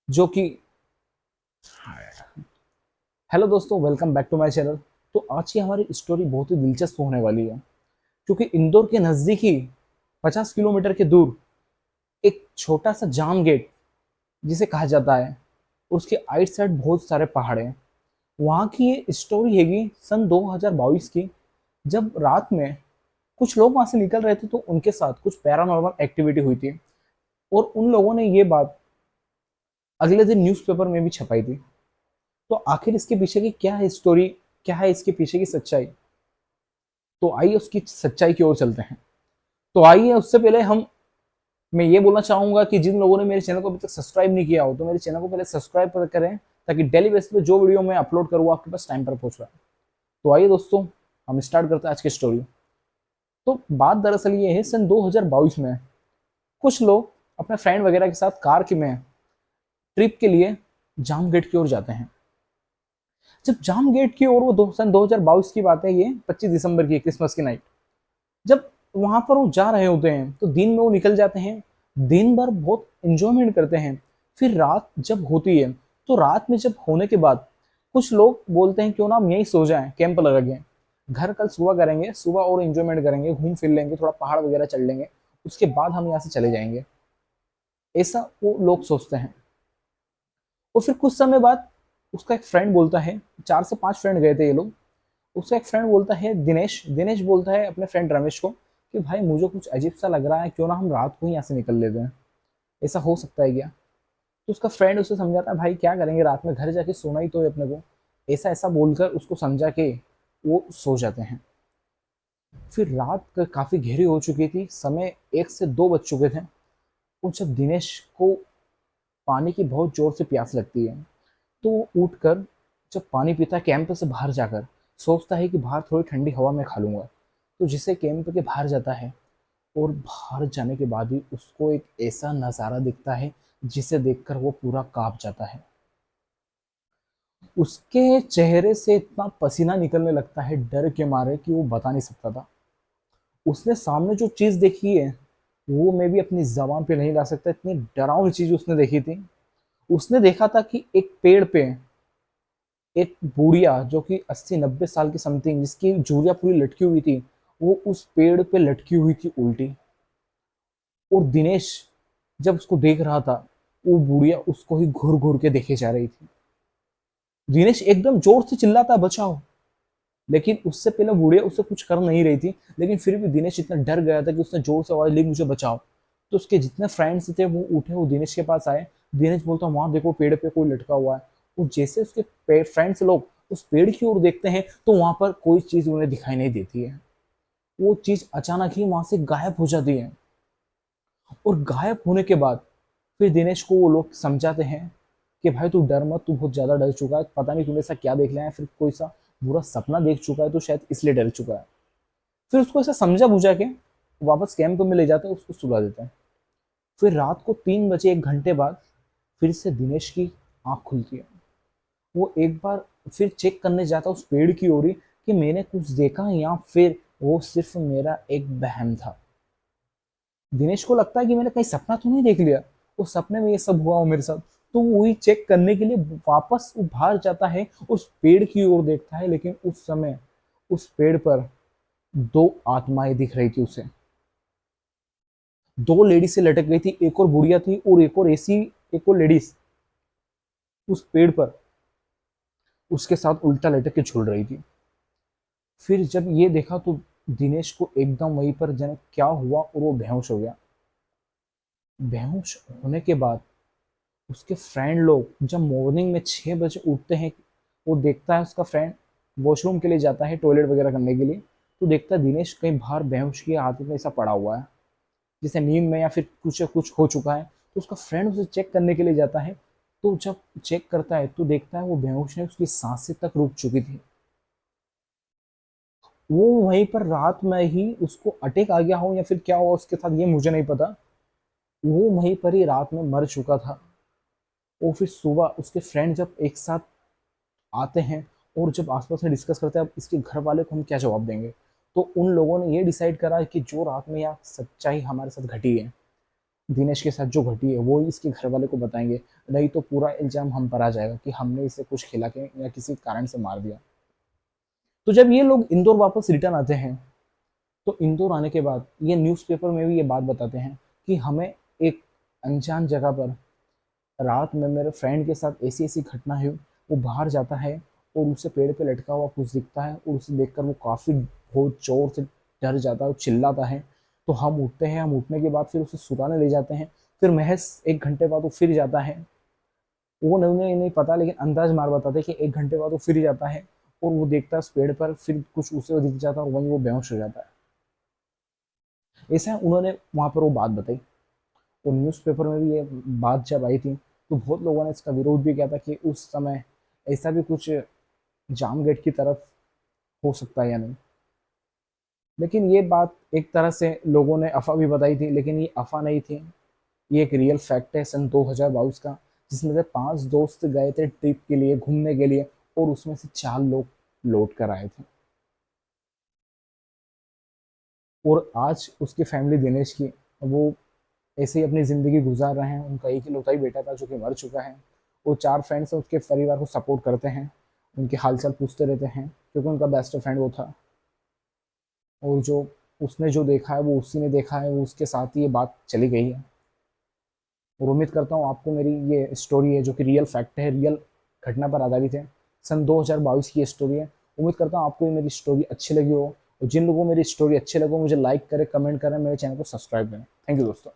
जो कि हेलो दोस्तों, welcome back to my channel. तो आज की हमारी स्टोरी बहुत ही दिलचस्प होने वाली है, क्योंकि इंदौर के नज़दीक ही 50 किलोमीटर के दूर एक छोटा सा जाम गेट जिसे कहा जाता है, उसके आइट साइड बहुत सारे पहाड़ हैं। वहाँ की ये स्टोरी हैगी सन 2022 की, जब रात में कुछ लोग वहाँ से निकल रहे थे तो उनके साथ कुछ पैरानॉर्मल एक्टिविटी हुई थी। और उन लोगों ने ये बात अगले दिन न्यूज़पेपर में भी छपाई थी। तो आखिर इसके पीछे की क्या है स्टोरी, क्या है इसके पीछे की सच्चाई, तो आइए उसकी सच्चाई की ओर चलते हैं। तो आइए उससे पहले हम मैं ये बोलना चाहूंगा कि जिन लोगों ने मेरे चैनल को अभी तक सब्सक्राइब नहीं किया हो तो मेरे चैनल को पहले सब्सक्राइब करें, ताकि डेली बेसिस पे जो वीडियो मैं अपलोड करूँ आपके पास टाइम पर पहुंच पाए। तो आइए दोस्तों, हम स्टार्ट करते हैं आज की स्टोरी। तो बात दरअसल ये है, सन 2022 में कुछ लोग अपने फ्रेंड वगैरह के साथ कार के में ट्रिप के लिए जाम गेट की ओर जाते हैं। जब जाम गेट की ओर सन 2022 की बात है, ये 25 दिसंबर की, क्रिसमस की नाइट, जब वहां पर वो जा रहे होते हैं तो दिन में वो निकल जाते हैं। दिन भर बहुत इंजॉयमेंट करते हैं। फिर रात जब होती है तो रात में जब होने के बाद कुछ लोग बोलते हैं क्यों ना हम यहीं सो जाएं, कैंप लगा के घर कल सुबह करेंगे, सुबह और इंजॉयमेंट करेंगे, घूम फिर लेंगे, थोड़ा पहाड़ वगैरह चढ़ लेंगे, उसके बाद हम यहाँ से चले जाएंगे। ऐसा वो लोग सोचते हैं। और फिर कुछ समय बाद उसका एक फ्रेंड बोलता है, 4 से 5 फ्रेंड गए थे ये लोग। उसका एक फ्रेंड बोलता है, दिनेश दिनेश बोलता है अपने फ्रेंड रमेश को कि भाई मुझे कुछ अजीब सा लग रहा है, क्यों ना हम रात को ही यहाँ से निकल लेते हैं, ऐसा हो सकता है क्या। तो उसका फ्रेंड उसे समझाता है, भाई क्या करेंगे रात में, घर जाके सोना ही तो है अपने को। ऐसा ऐसा बोलकर उसको समझा के वो सो जाते हैं। फिर काफी गहरी हो चुकी थी, समय 1 से 2 बज चुके थे। और जब दिनेश को पानी की बहुत जोर से प्यास लगती है तो वो उठकर जब पानी पीता है कैंप से बाहर जाकर, सोचता है कि बाहर थोड़ी ठंडी हवा में खा लूंगा। तो जिसे कैंप के बाहर जाता है, और बाहर जाने के बाद ही उसको एक ऐसा नज़ारा दिखता है जिसे देखकर वो पूरा कांप जाता है। उसके चेहरे से इतना पसीना निकलने लगता है डर के मारे कि वो बता नहीं सकता था। उसने सामने जो चीज देखी है वो मैं भी अपनी जबान पे नहीं ला सकता, इतनी डरावनी चीज उसने देखी थी। उसने देखा था कि एक पेड़ पे एक बुढ़िया जो कि 80-90 साल की समथिंग, जिसकी जूरिया पूरी लटकी हुई थी, वो उस पेड़ पे लटकी हुई थी उल्टी। और दिनेश जब उसको देख रहा था, वो बुढ़िया उसको ही घूर घूर के देखे जा रही थी। दिनेश एकदम जोर से चिल्लाता, बचाओ। लेकिन उससे पहले बुढ़िया उससे कुछ कर नहीं रही थी, लेकिन फिर भी दिनेश इतना डर गया था कि उसने जोर से आवाज ली, मुझे बचाओ। तो उसके जितने फ्रेंड्स थे वो उठे, वो दिनेश के पास आए। दिनेश बोलता, वहां देखो पेड़ पे कोई लटका हुआ है। और जैसे उसके फ्रेंड्स लोग उस पेड़ की ओर देखते हैं तो वहां पर कोई चीज उन्हें दिखाई नहीं देती है। वो चीज अचानक ही वहां से गायब हो जाती है। और गायब होने के बाद फिर दिनेश को वो लोग समझाते हैं कि भाई तू डर मत, तू बहुत ज्यादा डर चुका है, पता नहीं तूने ऐसा क्या देख लिया है, फिर कोई सा बुरा सपना देख चुका है तो शायद इसलिए डर चुका है। फिर उसको ऐसा समझा बुझा के वापस कैंप में ले जाते हैं, उसको सुला देते हैं। फिर रात को 3 बजे, 1 घंटे बाद फिर से दिनेश की आंख खुलती है। वो एक बार फिर चेक करने जाता है उस पेड़ की ओर ही कि मैंने कुछ देखा या फिर वो सिर्फ मेरा एक वहम था। दिनेश को लगता है कि मैंने कहीं सपना तो नहीं देख लिया, उस सपने में ये सब हुआ हो मेरे साथ। तो वो वही चेक करने के लिए वापस वो बाहर जाता है, उस पेड़ की ओर देखता है, लेकिन उस समय उस पेड़ पर 2 आत्माएं दिख रही थी उसे। 2 लेडीज से लटक गई थी, एक और बुढ़िया थी और एक और लेडीज उस पेड़ पर उसके साथ उल्टा लटक के झूल रही थी। फिर जब ये देखा तो दिनेश को एकदम वहीं पर जाने क्या हुआ और वो बेहोश हो गया। बेहोश होने के बाद उसके फ्रेंड लोग जब मॉर्निंग में 6 बजे उठते हैं, वो देखता है उसका फ्रेंड वॉशरूम के लिए जाता है, टॉयलेट वगैरह करने के लिए। तो देखता है दिनेश कहीं बाहर बेहोश की हालत में ऐसा पड़ा हुआ है, जैसे नींद में या फिर कुछ कुछ हो चुका है। तो उसका फ्रेंड उसे चेक करने के लिए जाता है। तो जब चेक करता है तो देखता है वो बेहोश है, उसकी सांसें तक रुक चुकी थी। वो वहीं पर रात में ही उसको अटैक आ गया हो या फिर क्या हुआ उसके साथ, ये मुझे नहीं पता। वो वहीं पर ही रात में मर चुका था। और फिर सुबह उसके फ्रेंड जब एक साथ आते हैं और जब आसपास में डिस्कस करते हैं अब इसके घर वाले को हम क्या जवाब देंगे, तो उन लोगों ने ये डिसाइड करा कि जो रात में यहाँ सच्चाई हमारे साथ घटी है दिनेश के साथ जो घटी है वो ही इसके घर वाले को बताएंगे, नहीं तो पूरा इल्जाम हम पर आ जाएगा कि हमने इसे कुछ खिला के या किसी कारण से मार दिया। तो जब ये लोग इंदौर वापस रिटर्न आते हैं, तो इंदौर आने के बाद ये न्यूज़पेपर में भी ये बात बताते हैं कि हमें एक अनजान जगह पर रात में मेरे फ्रेंड के साथ ऐसी ऐसी घटना हुई। वो बाहर जाता है और उसे पेड़ पे लटका हुआ कुछ दिखता है और उसे देखकर वो काफ़ी बहुत जोर से डर जाता है और चिल्लाता है। तो हम उठते हैं, हम उठने के बाद फिर उसे सुलाने ले जाते हैं। फिर महज 1 घंटे बाद वो फिर जाता है। वो नहीं उन्हें नहीं पता, लेकिन अंदाज मार बताते हैं कि 1 घंटे बाद वो फिर जाता है और वो देखता है उस पेड़ पर, फिर कुछ उसे दिख जाता है और वहीं वो बेहोश हो जाता है। ऐसा उन्होंने वहां पर वो बात बताई। और न्यूज़पेपर में भी ये बात जब आई थी, तो बहुत लोगों ने इसका विरोध भी किया था कि उस समय ऐसा भी कुछ जाम गेट की तरफ हो सकता है या नहीं। लेकिन ये बात एक तरह से लोगों ने अफवाह भी बताई थी, लेकिन ये अफवाह नहीं थी। ये एक रियल फैक्ट है सन 2022 का, जिसमें से 5 दोस्त गए थे ट्रिप के लिए, घूमने के लिए, और उसमें से 4 लोग लौट कर आए थे। और आज उसकी फैमिली दिनेश की, वो ऐसे ही अपनी ज़िंदगी गुजार रहे हैं। उनका एक इकलौता ही बेटा था जो कि मर चुका है। वो 4 फ्रेंड्स हैं, उसके परिवार को सपोर्ट करते हैं, उनके हालचाल पूछते रहते हैं, क्योंकि उनका बेस्ट फ्रेंड वो था। और जो उसने जो देखा है वो उसी ने देखा है, वो उसके साथ ही ये बात चली गई है। और उम्मीद करता हूँ आपको मेरी ये स्टोरी है जो कि रियल फैक्ट है, रियल घटना पर आधारित है, सन 2022 की ये स्टोरी है। उम्मीद करता हूँ आपको ये मेरी स्टोरी अच्छी लगी हो। और जिन लोगों को मेरी स्टोरी अच्छी लगे मुझे लाइक करें, कमेंट करें, मेरे चैनल को सब्सक्राइब करें। थैंक यू दोस्तों।